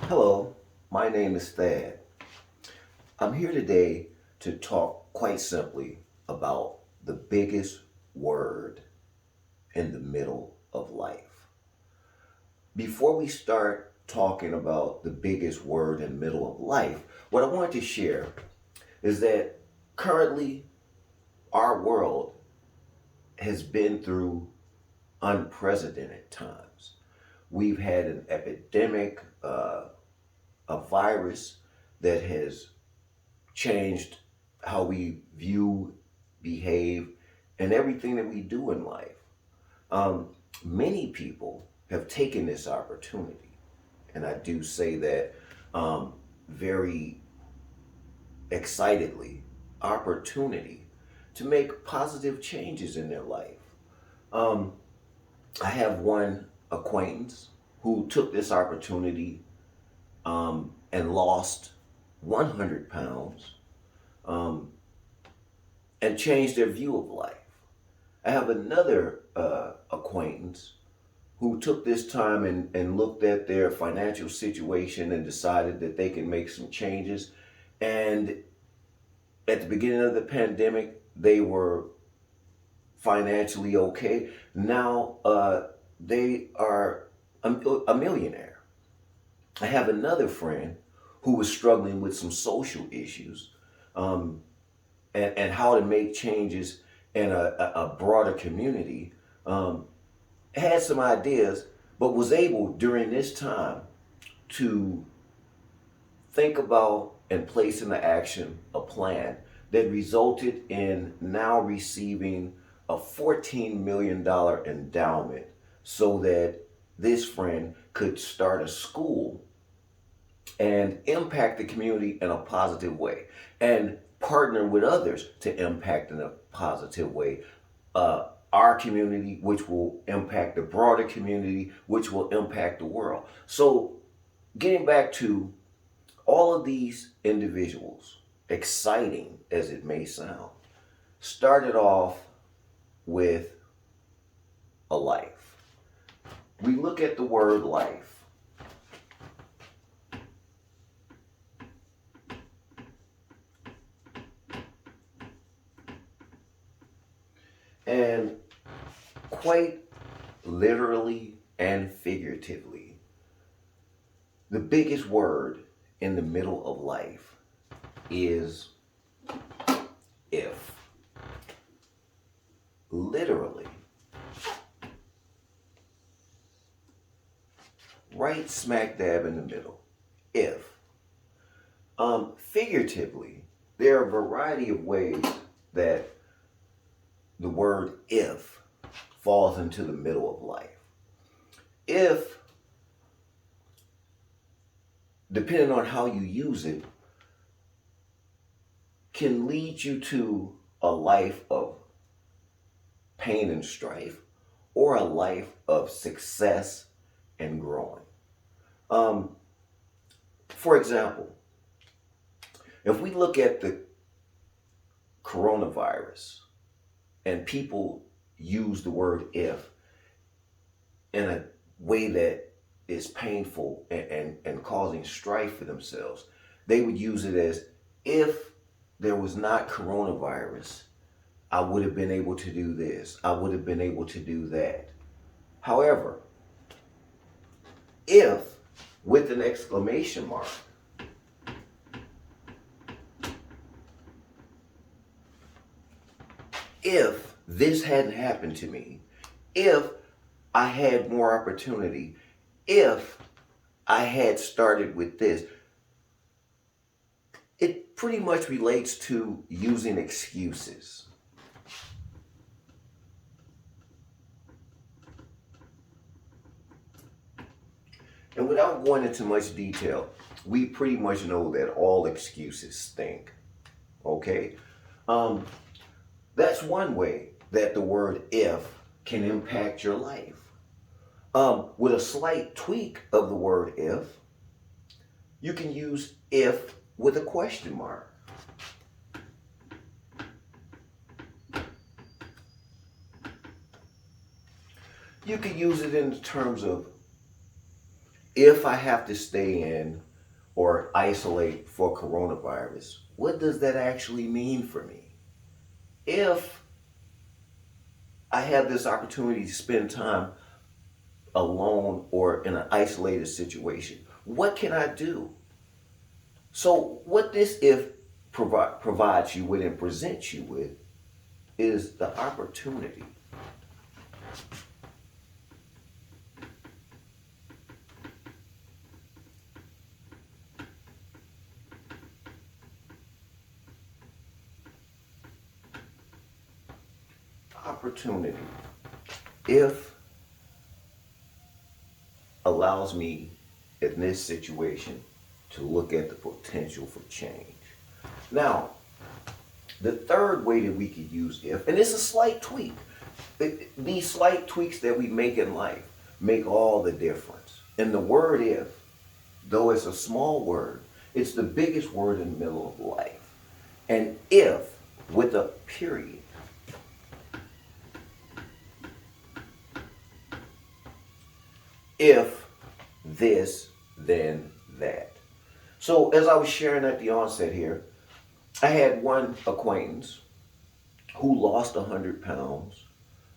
Hello, my name is Thad. I'm here today to talk quite simply about the biggest word in the middle of life. Before we start talking about the biggest word in the middle of life, what I want to share is that currently our world has been through unprecedented times. We've had an epidemic, a virus that has changed how we view, behave, and everything that we do in life. Many people have taken this opportunity, and I do say that very excitedly, opportunity to make positive changes in their life. Um, I have one acquaintance who took this opportunity and lost 100 pounds um, and changed their view of life. I have another acquaintance who took this time and looked at their financial situation and decided that they can make some changes. And at the beginning of the pandemic, they were financially okay. Now they are a millionaire. I have another friend who was struggling with some social issues um, and how to make changes in a broader community. Had some ideas, but was able during this time to think about and place into action a plan that resulted in now receiving a $14 million endowment so that this friend could start a school and impact the community in a positive way and partner with others to impact in a positive way. Our community, which will impact the broader community, which will impact the world. So, getting back to all of these individuals, exciting as it may sound, started off with a life. We look at the word life. And quite literally and figuratively, the biggest word in the middle of life is if. Literally, right smack dab in the middle. If. Figuratively, there are a variety of ways that the word if falls into the middle of life. If, depending on how you use it, can lead you to a life of pain and strife or a life of success and growing. Um, for example, if we look at the coronavirus and people use the word if in a way that is painful and causing strife for themselves, they would use it as if there was not coronavirus, I would have been able to do this, I would have been able to do that. However, if with an exclamation mark, if this hadn't happened to me, if I had more opportunity, if I had started with this, it pretty much relates to using excuses. And without going into much detail, we pretty much know that all excuses stink. Okay? Um, that's one way that the word if can impact your life. With a slight tweak of the word if, you can use if with a question mark. You can use it in terms of If I have to stay in or isolate for coronavirus, what does that actually mean for me? If I have this opportunity to spend time alone or in an isolated situation, what can I do? So, what this if provides you with and presents you with is the opportunity. Opportunity. If allows me in this situation to look at the potential for change. Now, the third way that we could use if, and it's a slight tweak. These slight tweaks that we make in life make all the difference. And the word if, though it's a small word, it's the biggest word in the middle of life. And if with a period. If this, then that. So as I was sharing at the onset here, I had one acquaintance who lost 100 pounds,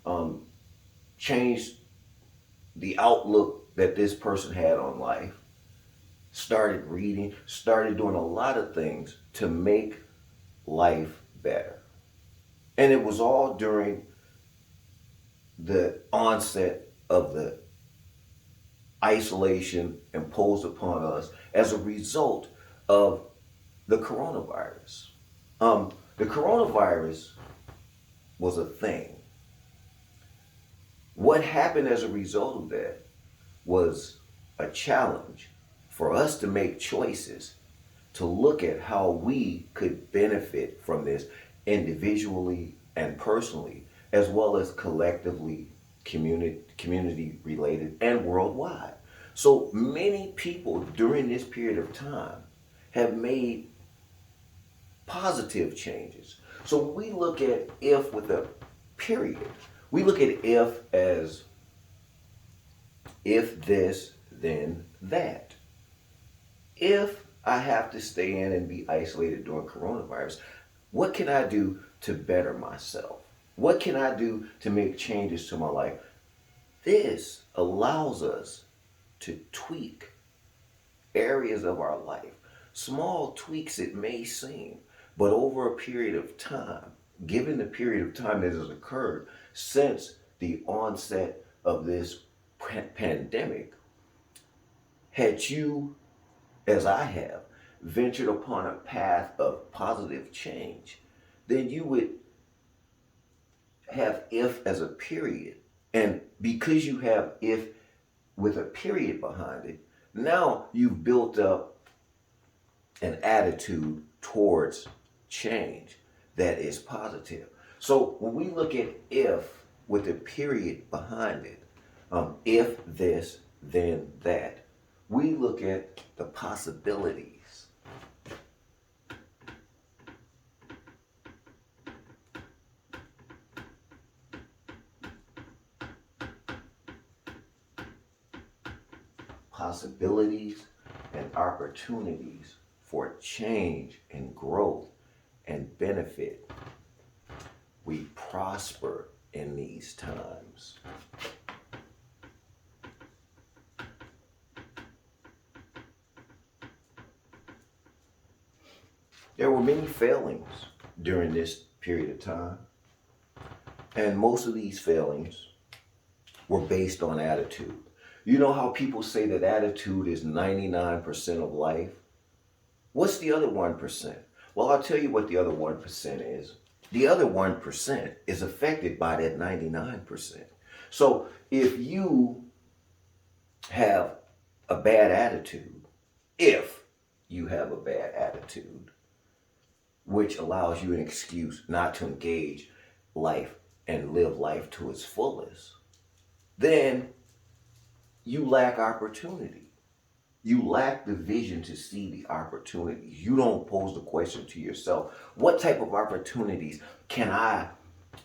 um, changed the outlook that this person had on life, started reading, started doing a lot of things to make life better. And it was all during the onset of the isolation imposed upon us as a result of the coronavirus. The coronavirus was a thing. What happened as a result of that was a challenge for us to make choices to look at how we could benefit from this individually and personally, as well as collectively, community related, and worldwide. So many people during this period of time have made positive changes. So when we look at if with a period, we look at if as if this, then that. If I have to stay in and be isolated during coronavirus, what can I do to better myself? What can I do to make changes to my life? This allows us to tweak areas of our life. Small tweaks it may seem, but over a period of time, given the period of time that has occurred since the onset of this pandemic, had you, as I have, ventured upon a path of positive change, then you would have if as a period. And because you have if with a period behind it, now you've built up an attitude towards change that is positive. So when we look at if with a period behind it, if this, then that, we look at the possibilities. Possibilities and opportunities for change and growth and benefit. We prosper in these times. There were many failings during this period of time, and most of these failings were based on attitude. You know how people say that attitude is 99% of life? What's the other 1%? Well, I'll tell you what the other 1% is. The other 1% is affected by that 99%. So if you have a bad attitude, if you have a bad attitude, which allows you an excuse not to engage life and live life to its fullest, then you lack opportunity. You lack the vision to see the opportunities. You don't pose the question to yourself, what type of opportunities can I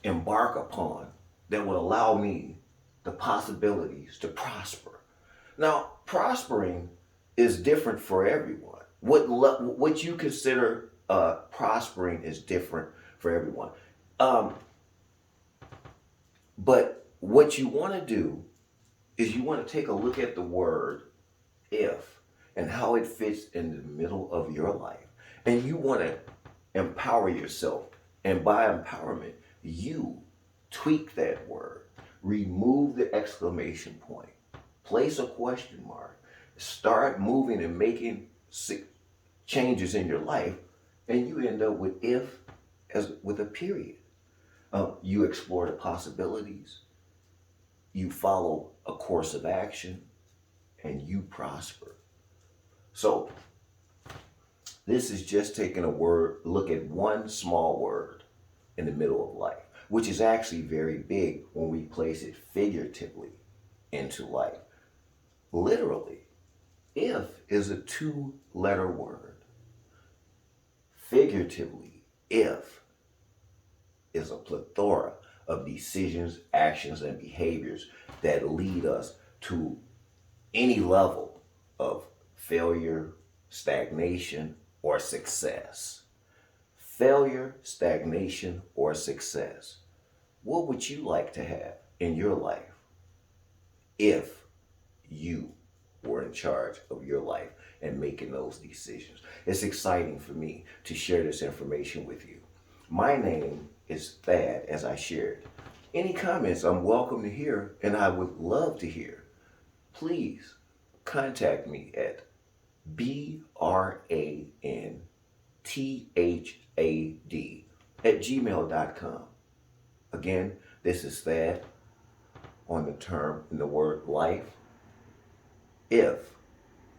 embark upon that would allow me the possibilities to prosper? Now, prospering is different for everyone. What you consider prospering is different for everyone. Um, but what you want to do is you want to take a look at the word if and how it fits in the middle of your life. And you want to empower yourself. And by empowerment, you tweak that word, remove the exclamation point, place a question mark, start moving and making changes in your life, and you end up with if as with a period. You explore the possibilities, you follow a course of action, and you prosper. So this is just taking a word, look at one small word in the middle of life, which is actually very big when we place it figuratively into life. Literally, if is a two-letter word. Figuratively, if is a plethora of decisions, actions, and behaviors that lead us to any level of failure, stagnation, or success. Failure, stagnation, or success. What would you like to have in your life if you were in charge of your life and making those decisions? It's exciting for me to share this information with you. My name is Thad, as I shared. Any comments I'm welcome to hear, and I would love to hear. Please contact me at brantad@gmail.com. Again, this is Thad on the term in the word life. If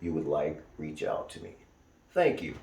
you would like, reach out to me. Thank you.